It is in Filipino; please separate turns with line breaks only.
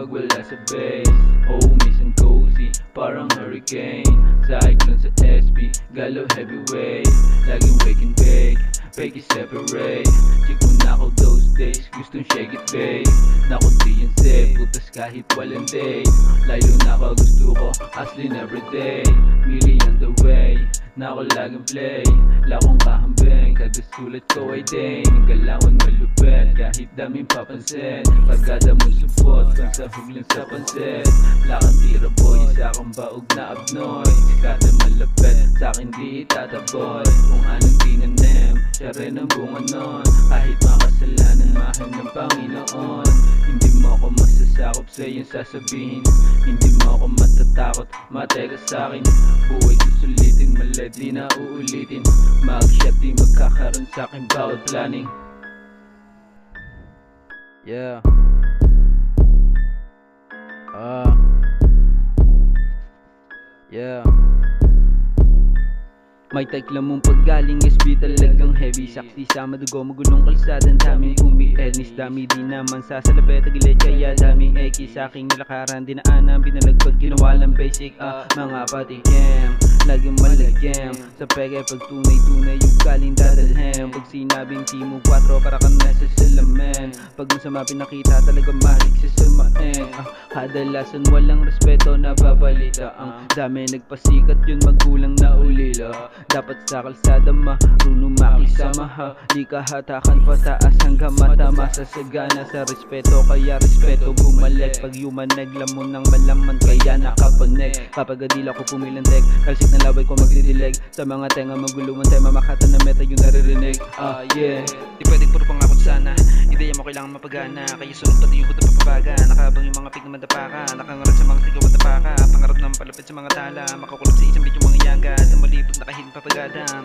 pag wala sa base. Homies and cozy, parang hurricane. Cyclone sa SB, galaw heavyweight. Laging wake and bake, fake is separate. Chick mo na ako those days, gustong shake it babe. Naku di yan safe, putas kahit walang date. Layo na ka gusto ko, hustling everyday. Million on the way, na ako laging play. Lakong kahambing, kada sulat ko ay dane. Galawan malupet, kahit daming papansin. Pagkada mong support, kung sa huglan sa pansit. Lakang tira boy, isa akong baog na abnoy. Kada malapet, sa'kin di itataboy. Kung anong tinanim, siya rin ang bunga nun. Kahit makasalanan, mahal ng Panginoon. Hindi mo ako masasakop sa iyong sasabihin. Hindi mo ako matatakot, mateka sa'kin. Buhay susulitin, mali di na uulitin. Mag-shot di magkakaroon sa'kin bawat planning.
Yeah. Yeah. May tekla mong paggaling SB talagang heavy. Saksi sa madugo, magulong kalsada. Daming umi-ernis, dami di naman sa salapet. Tagilid kaya daming eki. Sa aking nilakaran, dinaanan, binalagpag. Ginawa lang basic, mga patikim. Laging malagyan sa peke pag tunay-tunay yung galing dadalhin. Pag sinabing Timo 4 para ka na sa salamin. Pag masama pinakita talaga malig sa samain. Kadalasan walang respeto na babalita. Ang dami nagpasikat yun magulang na ulila. Dapat sa kalsada marunong makisama ha. Di kahatakan pataas hanggang mata. Masasagana sa respeto kaya respeto bumalik. Pag human naglamon ng malaman kaya nakapanek. Kapag adila ko pumilantek, kalsik na laway ko magdidileg. Sa mga tenga maguluman tayo mamakata na meta yung naririnig. Yeah.
Di pwedeng puro pangakot sana. Ideya mo kailangan mapagana. Kaya sunod pati yung na papabaga. Nakabang yung mga pig na madapaka. Nakangarap sa mga sigaw at tapaka. Pangarap na mapalapit sa mga tala. Makakulap sa isang bityo mga yaga. Sa malibot na kahit papagadam.